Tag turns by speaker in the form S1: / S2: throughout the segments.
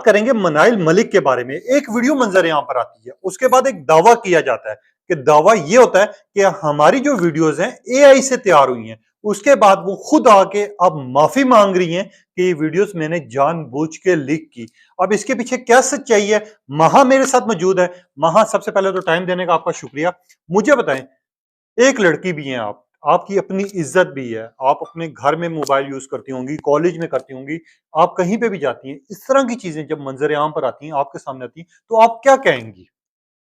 S1: बात करेंगे मनाइल मलिक के बारे में। एक वीडियो मंजर यहां पर आती है, उसके बाद एक दावा किया जाता है कि दावा ये होता है कि हमारी जो वीडियोस हैं एआई से तैयार हुई हैं। उसके बाद वो खुद आके अब माफी मांग रही हैं कि ये वीडियोस मैंने जानबूझ के लीक की। अब इसके पीछे क्या सच्चाई है? महा मेरे साथ मौजूद है। महा, सबसे पहले तो टाइम देने का आपका शुक्रिया। मुझे बताएं, एक लड़की भी हैं आप, आपकी अपनी इज्जत भी है, आप अपने घर में मोबाइल यूज करती होंगी, कॉलेज में करती होंगी, आप कहीं पे भी जाती हैं, इस तरह की चीजें जब मंजर आम पर आती हैं, आपके सामने आती हैं, तो आप क्या कहेंगी?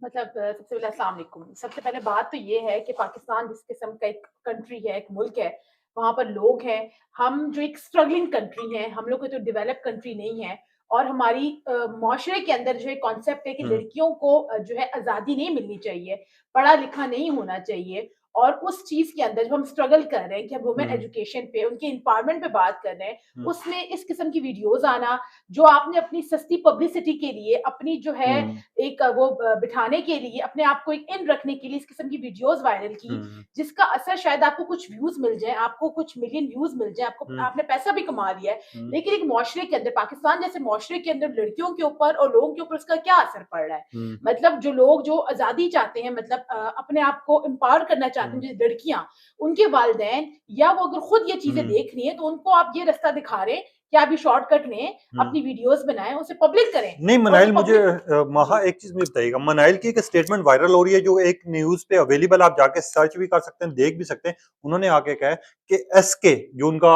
S2: मतलब सबसे पहले अस्सलाम वालेकुम। सबसे पहले बात तो ये है कि पाकिस्तान जिस किस्म का एक कंट्री है, एक मुल्क है, वहाँ पर लोग हैं, हम जो एक स्ट्रगलिंग कंट्री हैं, हम लोग कोई तो डेवलप कंट्री नहीं है और हमारी मुआशरे के अंदर जो है कॉन्सेप्ट है कि
S1: हम्म।
S2: लड़कियों को जो है आज़ादी नहीं मिलनी चाहिए, पढ़ा-लिखा नहीं होना चाहिए और उस चीज़ के अंदर जब हम स्ट्रगल कर रहे हैं कि हम वुमेन
S1: हम्म।
S2: एजुकेशन पे, उनके एम्पावरमेंट पे बात कर रहे हैं,
S1: हम्म।
S2: उसमें इस किस्म की वीडियोज़ आना, जो आपने अपनी सस्ती पब्लिसिटी के लिए, अपनी जो है
S1: हम्म।
S2: एक वो बिठाने के लिए, अपने आप को एक इन रखने के लिए इस किस्म की वीडियोस वायरल की,
S1: हम्म।
S2: जिसका असर शायद आपको कुछ व्यूज मिल जाए, आपको कुछ मिलियन व्यूज मिल जाए, आपको
S1: हम्म।
S2: आपने पैसा भी कमा लिया है।
S1: हम्म।
S2: लेकिन एक मुआशरे के अंदर, पाकिस्तान जैसे मुआशरे के अंदर लड़कियों के ऊपर और लोगों के ऊपर उसका क्या असर पड़ रहा है?
S1: हम्म।
S2: मतलब जो लोग जो आज़ादी चाहते हैं, मतलब अपने आप को एम्पावर करना चाहते हैं,
S1: हम्म।
S2: जैसे लड़कियाँ, उनके वालिदैन या वो अगर खुद ये चीज़ें
S1: हम्म।
S2: देख रही हैं, तो उनको आप ये रास्ता दिखा रहे हैं कि आप ये शॉर्टकट लें,
S1: हम्म।
S2: अपनी वीडियोस बनाएँ, उसे पब्लिक करें
S1: नहीं
S2: और
S1: मनाइल,
S2: जब
S1: मुझे
S2: पब्लिक
S1: महा,
S2: जी।
S1: एक चीज मुझे बताइएगा। मनाइल की एक स्टेटमेंट वायरल हो रही है जो एक न्यूज पे अवेलेबल, आप जाके सर्च भी कर सकते हैं, देख भी सकते हैं। उन्होंने आके कहा है कि एसके जो उनका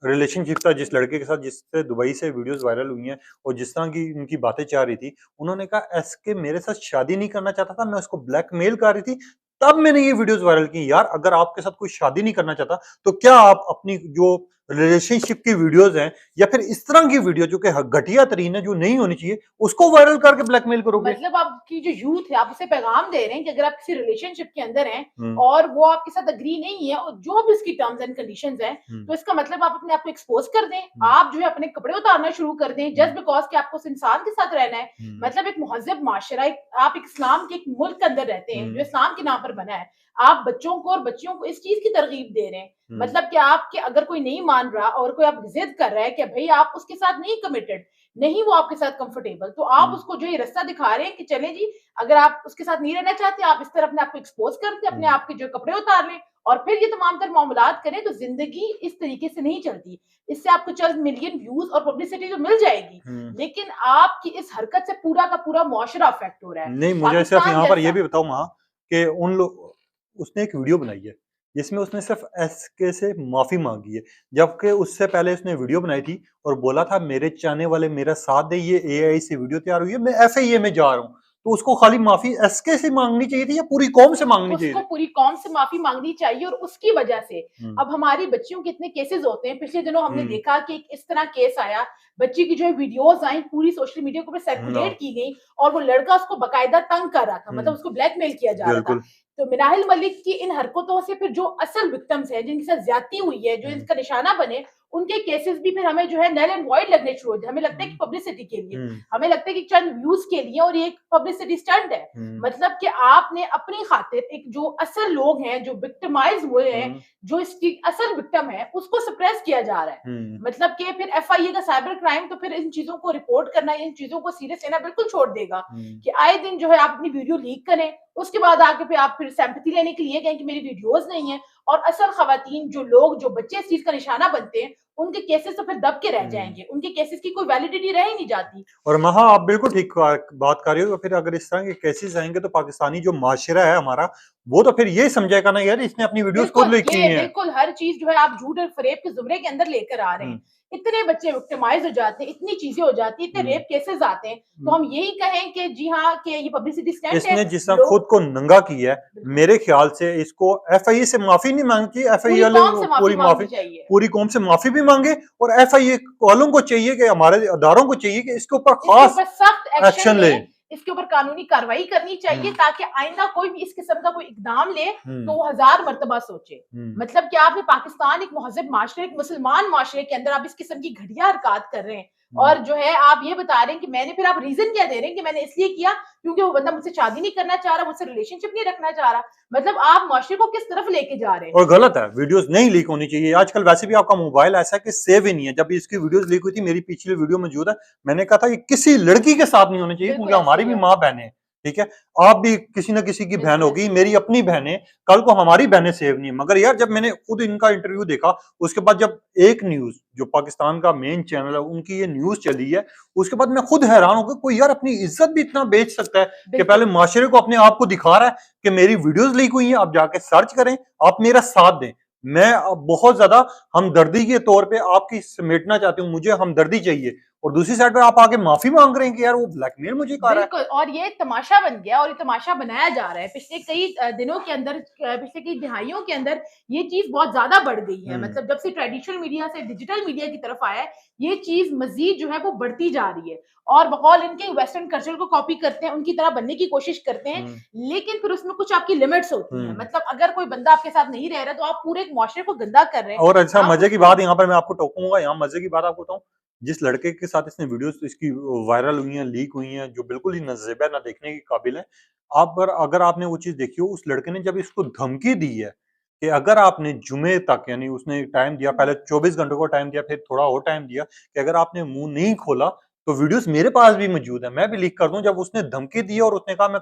S1: रिलेशनशिप था, जिस लड़के के साथ जिससे दुबई से वीडियोस वायरल हुई हैं और जिस तरह की उनकी बातें चाह रही थी, उन्होंने कहा एसके मेरे साथ शादी नहीं करना चाहता था, मैं उसको ब्लैकमेल कर रही थी, तब मैंने ये वीडियोस वायरल की। यार, अगर आपके साथ कोई शादी नहीं करना चाहता तो क्या आप अपनी जो रिलेशनशिप की वीडियोस हैं या फिर इस तरह की वीडियो जो कि घटिया तरीन है, जो नहीं होनी चाहिए, उसको वायरल करके ब्लैकमेल करोगे?
S2: मतलब आपकी जो यूथ है, आप उसे पैगाम दे रहे हैं कि अगर आप किसी रिलेशनशिप के अंदर हैं
S1: हम्म।
S2: और वो आपके साथ एग्री नहीं है और जो भी उसकी टर्म्स एंड कंडीशंस हैं,
S1: हम्म।
S2: तो इसका मतलब आप अपने आप को एक्सपोज कर दें।
S1: हम्म।
S2: आप जो है अपने कपड़े उतारना शुरू कर दें
S1: हम्म।
S2: जस्ट बिकॉज़ कि आपको उस इंसान के साथ रहना है।
S1: हम्म।
S2: मतलब एक मुहज़्ज़ब माशरा, एक आप एक इस्लाम के एक मुल्क के अंदर रहते हैं, जो
S1: हम्म।
S2: इस्लाम के नाम पर बना है। आप बच्चों को और बच्चियों को इस चीज़ की तरगीब दे रहे हैं।
S1: हम्म।
S2: मतलब कि आपके अगर कोई नहीं मान रहा और कोई आप ज़िद कर रहा है कि भई आप उसके साथ नहीं कमिटेड, नहीं वो आपके साथ कंफर्टेबल, तो आप
S1: हम्म।
S2: उसको जो ये रास्ता दिखा रहे हैं कि चलें जी, अगर आप उसके साथ नहीं रहना चाहते, आप इस तरह अपने आप को एक्सपोज़ कर दें, अपने
S1: हम्म।
S2: आप के जो कपड़े उतार लें और फिर ये तमाम तर मामलात करें, तो ज़िंदगी इस तरीके से नहीं चलती। इससे आपको चंद मिलियन व्यूज़ और पब्लिसिटी तो मिल जाएगी,
S1: हम्म।
S2: लेकिन आपकी इस हरकत से पूरा का पूरा मुआशरा अफ़ेक्ट हो रहा है।
S1: नहीं, मुझे सिर्फ
S2: पाकिस्तान
S1: यहाँ पर ये
S2: जैसा
S1: भी बताओ वहाँ कि उन लोग, उसने एक वीडियो बनाई है जिसमें उसने सिर्फ एसके से माफी मांगी है, जबकि उससे पहले उसने वीडियो बनाई थी और बोला था मेरे चाहने वाले मेरा साथ दे, ये एआई से वीडियो तैयार हुई है, मैं एफआईए में जा रहा हूँ। तो उसको खाली माफी एसके से मांगनी चाहिए थी या पूरी कौम से मांगनी चाहिए
S2: उसको
S1: थी?
S2: पूरी कौम से माफ़ी माँगनी चाहिए और उसकी वजह से
S1: हम्म।
S2: अब हमारी बच्चियों के इतने केसेज़ होते हैं। पिछले दिनों हमने
S1: हम्म।
S2: देखा कि एक इस तरह केस आया, बच्ची की जो है वीडियोज़ आई, पूरी सोशल मीडिया के ऊपर
S1: ना।
S2: सर्कुलेट की गई और वो लड़का उसको बाकायदा तंग कर रहा था, मतलब
S1: हम्म।
S2: उसको ब्लैकमेल किया जा रहा था।
S1: बिल्कुल।
S2: तो मिनाहिल मलिक की इन हरकतों से फिर जो असल विक्टिम्स हैं, जिनके साथ ज़्यादती हुई है, जो
S1: हम्म।
S2: इसका निशाना बने, उनके केसेज़ भी फिर हमें जो है नल एंड वॉइड लगने शुरू होते हैं। हमें लगता है कि
S1: हम्म।
S2: पब्लिसिटी के लिए,
S1: हम्म।
S2: हमें लगता है कि चंद व्यूज़ के लिए और ये एक पब्लिसिटी स्टंट है।
S1: हम्म।
S2: मतलब कि आपने अपनी खातिर एक जो असल लोग हैं, जो विक्टिमाइज़ हुए हैं,
S1: हम्म।
S2: जो इसकी असल विक्टिम है, उसको सप्रेस किया जा रहा है।
S1: हम्म।
S2: मतलब कि फिर एफआईए का साइबर क्राइम तो फिर इन चीज़ों को रिपोर्ट करना, इन चीज़ों को सीरियस लेना बिल्कुल छोड़ देगा
S1: हम्म।
S2: कि आए दिन जो है आप अपनी वीडियो लीक करें, उसके बाद आके फिर आप फिर सिम्पैथी लेने के लिए गए कि मेरी वीडियोज़ नहीं है और असल खवातीन, जो लोग, जो बच्चे इस चीज़ का निशाना बनते हैं, उनके केसेज़ तो फिर दब के रह
S1: हम्म।
S2: जाएँगे। उनके केसेज़ की कोई वैलिडिटी रह ही नहीं जाती।
S1: और महा, आप बिल्कुल ठीक बात कर रहे हो। तो फिर अगर इस तरह के केसेस आएंगे तो पाकिस्तानी जो माशरा है हमारा, वो तो फिर ये समझेगा ना यार, इसने अपनी वीडियोस खुद
S2: बिल्कुल,
S1: लीक की
S2: ये
S1: हैं।
S2: बिल्कुल हर चीज़ जो है आप झूठ और फ़रेब के ज़ुमरे के अंदर लेकर आ रहे हैं।
S1: हम्म।
S2: इतने बच्चे विक्टिमाइज़ हो जाते हैं, इतनी चीज़ें हो जाती हैं, इतने
S1: हम्म।
S2: रेप केसेज़ आते हैं, तो
S1: हम्म।
S2: हम यही कहें कि जी हाँ, कि ये पब्लिसिटी स्टंट है।
S1: इसने जिस तरह खुद
S2: लोग
S1: को नंगा किया है,
S2: बिल्कुल,
S1: मेरे ख्याल से इसको एफआईए से माफी नहीं मांगनी चाहिए। एफआईए
S2: पूरी
S1: वाले
S2: कौम से माफ़ी
S1: पूरी माफी,
S2: माँगनी चाहिए।
S1: पूरी कौम से माफी भी मांगे और एफआईए वालों को चाहिए कि हमारे अदारों को चाहिए कि इसके ऊपर
S2: इसके
S1: खास
S2: ऊपर सख्त एक्शन
S1: एक्शन ले।
S2: लें, इसके ऊपर कानूनी कार्रवाई करनी चाहिए
S1: हम्म।
S2: ताकि आइंदा कोई भी इस किस्म का कोई इक़दाम ले, तो
S1: हम्म।
S2: वो हज़ार मर्तबा सोचे।
S1: हम्म।
S2: मतलब कि आपने पाकिस्तान एक महज़ब माशरे, एक मुसलमान माशरे के अंदर आप इस किस्म की घटिया हरकत कर रहे हैं। और जो है आप ये बता रहे हैं कि मैंने, फिर आप रीजन क्या दे रहे हैं कि मैंने इसलिए किया क्योंकि वो बंदा मुझसे शादी नहीं करना चाह रहा, मुझसे रिलेशनशिप नहीं रखना चाह रहा। मतलब आप मुआशरे को किस तरफ लेके जा रहे हैं?
S1: और गलत है, वीडियोस नहीं लीक होनी चाहिए। आजकल वैसे भी आपका मोबाइल ऐसा है कि सेव ही नहीं है। जब इसकी वीडियोस लीक हुई थी, मेरी पिछली वीडियो मौजूद है, मैंने कहा था ये किसी लड़की के साथ नहीं होनी चाहिए,
S2: बिल्कुल
S1: क्योंकि
S2: ऐसे
S1: हमारी
S2: ही
S1: भी
S2: है।
S1: माँ बहनें हैं, ठीक है। आप भी किसी न किसी की बहन
S2: बिल्कुल
S1: होगी,
S2: ऐसे ही है।
S1: मेरी अपनी बहनें, कल को हमारी बहनें सेव नहीं है। मगर यार जब मैंने खुद इनका इंटरव्यू देखा, उसके बाद जब एक न्यूज जो पाकिस्तान का मेन चैनल है उनकी ये न्यूज चली है, उसके बाद मैं खुद हैरान हो गया, कोई यार अपनी इज्जत भी इतना बेच सकता है कि पहले
S2: बिल्कुल।
S1: माशरे को अपने आप को दिखा रहा है कि मेरी वीडियोस लीक हुई हैं, आप जाके सर्च करें, आप मेरा साथ दें। मैं बहुत ज्यादा हमदर्दी के तौर पे आपकी समेटना चाहती हूँ, मुझे हमदर्दी चाहिए, और दूसरी साइड पे आप आके माफी मांग रहे हैं कि यार वो ब्लैकमेल मुझे कर रहा है।
S2: बिल्कुल, और ये तमाशा बन गया और ये तमाशा बनाया जा रहा है। पिछले कई दिनों के अंदर, पिछले कई दिहाइयों के अंदर ये चीज़ बहुत ज़्यादा बढ़ गई है।
S1: हम्म।
S2: मतलब जब से ट्रेडिशनल मीडिया से डिजिटल मीडिया की तरफ आया है, ये चीज़ मज़ीद जो है वो बढ़ती जा रही है और बकौल इनके वेस्टर्न कल्चर को कॉपी करते हैं, उनकी तरह बनने की कोशिश करते हैं,
S1: हम्म।
S2: लेकिन फिर उसमें कुछ आपकी लिमिट्स होती हैं।
S1: हम्म।
S2: मतलब अगर कोई बंदा आपके साथ नहीं रह रहा, तो आप पूरे एक मुआशरे को गंदा कर रहे हैं।
S1: और अच्छा
S2: आप
S1: मजे की
S2: उसको
S1: बात यहाँ पर मैं आपको टोकूंगा, यहाँ मजे की बात आपको बताऊं, जिस लड़के के साथ इसने वीडियोस इसकी वायरल हुई हैं, लीक हुई हैं, जो बिल्कुल ही नजेबा ना देखने के काबिल है, आप अगर आपने वो चीज देखी हो, उस लड़के ने जब इसको धमकी दी है कि अगर आपने जुमे तक, यानी उसने टाइम दिया, पहले 24 घंटों का टाइम दिया, फिर थोड़ा और टाइम दिया कि अगर आपने मुंह नहीं खोला तो वीडियोस मेरे पास भी मौजूद है, मैं भी लीक कर दूं। जब उसने धमकी दी और उसने कहा मैं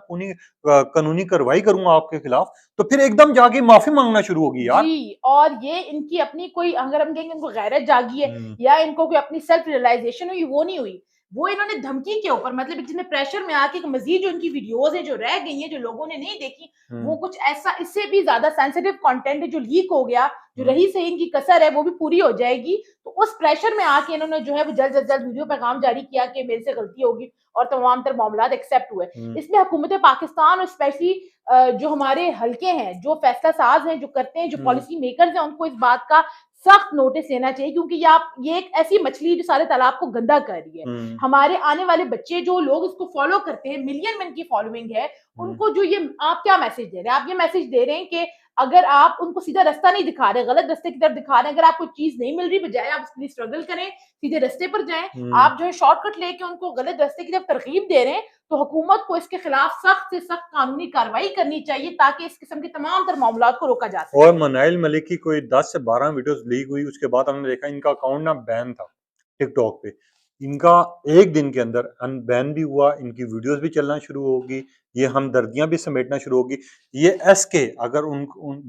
S1: कानूनी कार्रवाई करूंगा आपके खिलाफ, तो फिर एकदम जाके माफी मांगना शुरू होगी यार।
S2: जी, और ये इनकी अपनी कोई, अगर हम कहेंगे इनको गैरत जागी है
S1: हम्म।
S2: या इनको कोई अपनी सेल्फ रियलाइज़ेशन हुई, वो नहीं हुई। वो इन्होंने धमकी के ऊपर, मतलब जिसमें प्रेशर में आके मज़ीद जो इनकी वीडियोज़ हैं, जो रह गई हैं, जो लोगों ने नहीं देखी, वो
S1: हम्म।
S2: कुछ ऐसा, इससे भी ज़्यादा सेंसिटिव कंटेंट है जो लीक हो गया, जो
S1: हम्म।
S2: रही सही इनकी कसर है, वो भी पूरी हो जाएगी। तो उस प्रेशर में आके इन्होंने जो है वो जल्द से जल्द वीडियो पैगाम जारी किया कि मेरे से गलती होगी, और तमाम तर मामलात एक्सेप्ट हुए।
S1: हम्म।
S2: इसमें हुकूमत पाकिस्तान और स्पेशली जो हमारे हल्के हैं, जो फैसला साज हैं, जो करते हैं, जो
S1: हम्म।
S2: पॉलिसी मेकर्स हैं, उनको इस बात का सख्त नोटिस लेना चाहिए, क्योंकि ये एक ऐसी मछली जो सारे तालाब को गंदा कर रही है।
S1: हम्म।
S2: हमारे आने वाले बच्चे, जो लोग इसको फॉलो करते हैं, मिलियन में इनकी फॉलोइंग है,
S1: हम्म।
S2: उनको जो ये आप क्या मैसेज दे रहे हैं? आप ये मैसेज दे रहे हैं कि अगर आप उनको सीधा रास्ता नहीं दिखा रहे, गलत रास्ते की तरफ दिखा रहे हैं, अगर आपको चीज नहीं मिल रही, बजाय आप उसके लिए स्ट्रगल करें, सीधे रास्ते पर जाएं,
S1: हम्म।
S2: आप जो है शॉर्टकट लेके उनको गलत रास्ते की तरफ तरगीब दे रहे हैं, तो हुकूमत को इसके खिलाफ सख्त से सख्त कानूनी कार्रवाई करनी चाहिए, ताकि इस किस्म के तमाम तर मामलात को रोका जा सके।
S1: और मनाइल मलिक की कोई 10 से 12 वीडियोस लीक हुई, उसके बाद हमने देखा इनका अकाउंट ना बैन था टिकटॉक पे। इनका एक दिन के अंदर अनबैन भी हुआ, इनकी वीडियोस भी चलना शुरू होगी, ये हमदर्दियां भी समेटना शुरू होगी। ये एसके, अगर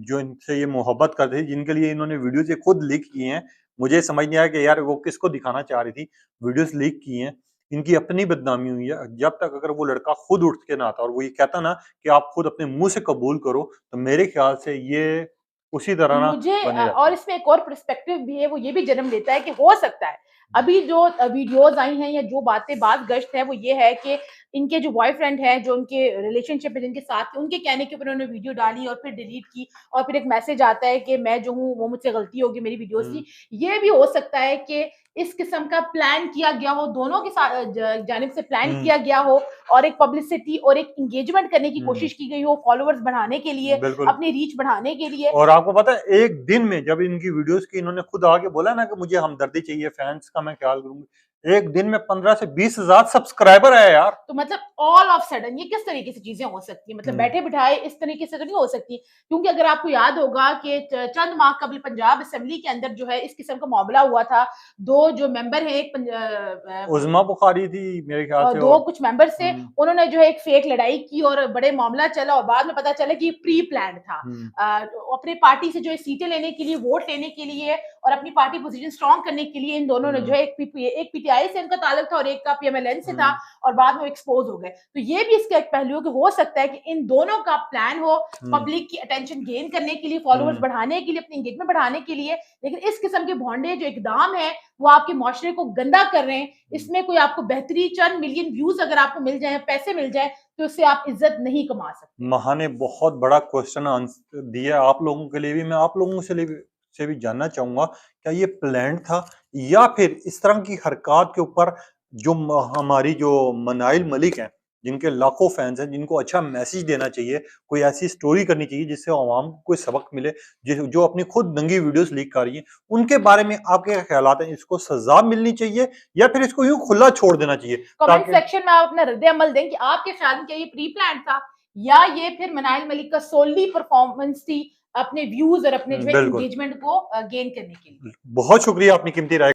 S1: जो इनसे ये मोहब्बत करते थे, जिनके लिए इन्होंने वीडियोस ये खुद लीक किए हैं, मुझे समझ नहीं आया कि यार वो किसको दिखाना चाह रही थी, वीडियोस लीक की हैं, इनकी अपनी बदनामी हुई है। जब तक अगर वो लड़का खुद उठ के ना आता और वो ये कहता ना कि आप खुद अपने मुंह से कबूल करो, तो मेरे ख्याल से ये उसी तरह ना
S2: मुझे
S1: बने
S2: और
S1: रहता।
S2: इसमें एक और पर्सपेक्टिव भी है, वो ये भी जन्म लेता है कि हो सकता है अभी जो वीडियोस आई हैं या जो बातें बात गश्त है, वो ये है कि इनके जो बॉयफ्रेंड है, जो उनके रिलेशनशिप है, जिनके साथ थे, उनके कहने के ऊपर उन्होंने वीडियो डाली और फिर डिलीट की, और फिर एक मैसेज आता है कि मैं जो हूँ वो मुझसे गलती होगी, मेरी वीडियोस
S1: हुँ।
S2: थी। ये भी हो सकता है कि इस किस्म का प्लान किया गया हो, दोनों की जानिब से प्लान
S1: हुँ।
S2: किया गया हो, और एक पब्लिसिटी और एक एंगेजमेंट करने की
S1: हुँ।
S2: कोशिश की गई हो, फॉलोअर्स बढ़ाने के लिए,
S1: बिल्कुल।
S2: अपनी रीच बढ़ाने के लिए।
S1: और आपको पता है, एक दिन में जब इनकी वीडियोस की इन्होंने खुद आके बोला ना कि मुझे हमदर्दी चाहिए, फैन्स का मैं ख्याल करूँगी, एक दिन में 15 से 20 हज़ार सब्सक्राइबर आए यार।
S2: तो मतलब ऑल ऑफ सडन ये किस तरीके से चीजें हो सकती हैं? मतलब
S1: हुँ।
S2: बैठे बिठाए इस तरीके से तो नहीं हो सकती, क्योंकि अगर आपको याद होगा कि चंद माह कबल पंजाब असेंबली के अंदर जो है इस किस्म का मामला हुआ था। दो जो मेंबर हैं, एक
S1: उज़मा बुखारी थी मेरे ख्याल से,
S2: दो
S1: और
S2: कुछ मेंबर्स थे,
S1: हुँ।
S2: उन्होंने जो है एक फेक लड़ाई की और बड़े मामला चला, और बाद में पता चला कि प्री प्लान था।
S1: हुँ।
S2: अपने पार्टी से जो है सीटें लेने के लिए, वोट लेने के लिए और अपनी पार्टी पोजीशन स्ट्रांग करने के लिए इन दोनों ने जो
S1: हुँ।
S2: है एक पीटीआई से इनका ताल्लुक था और एक का पीएमएलएन से था,
S1: हुँ।
S2: और बाद में वो एक्सपोज हो गए। तो ये भी इसका एक पहलू है कि हो सकता है कि इन दोनों का प्लान हो,
S1: हुँ।
S2: पब्लिक की अटेंशन गेन करने के लिए, फॉलोअर्स
S1: हुँ।
S2: बढ़ाने के लिए, अपनी एंगेजमेंट बढ़ाने के लिए। लेकिन इस किस्म के भोंडे जो इकदाम है, वो आपके मुआशरे को गंदा कर रहे हैं।
S1: हुँ।
S2: इसमें कोई आपको बेहतरी, चंद मिलियन व्यूज अगर आपको मिल जाए, पैसे मिल जाए, तो उससे आप इज्जत नहीं कमा सकते।
S1: महा ने बहुत बड़ा क्वेश्चन आंसर दिया आप लोगों के लिए भी। मैं आप लोगों से भी जानना चाहूँगा, क्या ये प्लान्ड था, या फिर इस तरह की हरकत के ऊपर जो हमारी जो मनाइल मलिक हैं, जिनके लाखों फैंस हैं, जिनको अच्छा मैसेज देना चाहिए, कोई ऐसी स्टोरी करनी चाहिए जिससे अवाम को कोई सबक मिले, जो अपनी खुद नंगी वीडियोस लीक कर रही हैं, उनके बारे में आपके क्या ख्यालात हैं? इसको सजा मिलनी चाहिए या फिर इसको यूं खुला छोड़ देना चाहिए
S2: कमेंट
S1: ताकि
S2: सेक्शन में आप अपना रद्द-ए-अमल दें कि आपके ख्याल में क्या ये प्री प्लान था या ये फिर मनाइल मलिक का सोली परफॉर्मेंस थी अपने व्यूज और अपने जो है
S1: बिल्कुल।
S2: एंगेजमेंट को गेन करने के लिए।
S1: बहुत शुक्रिया अपनी कीमती राय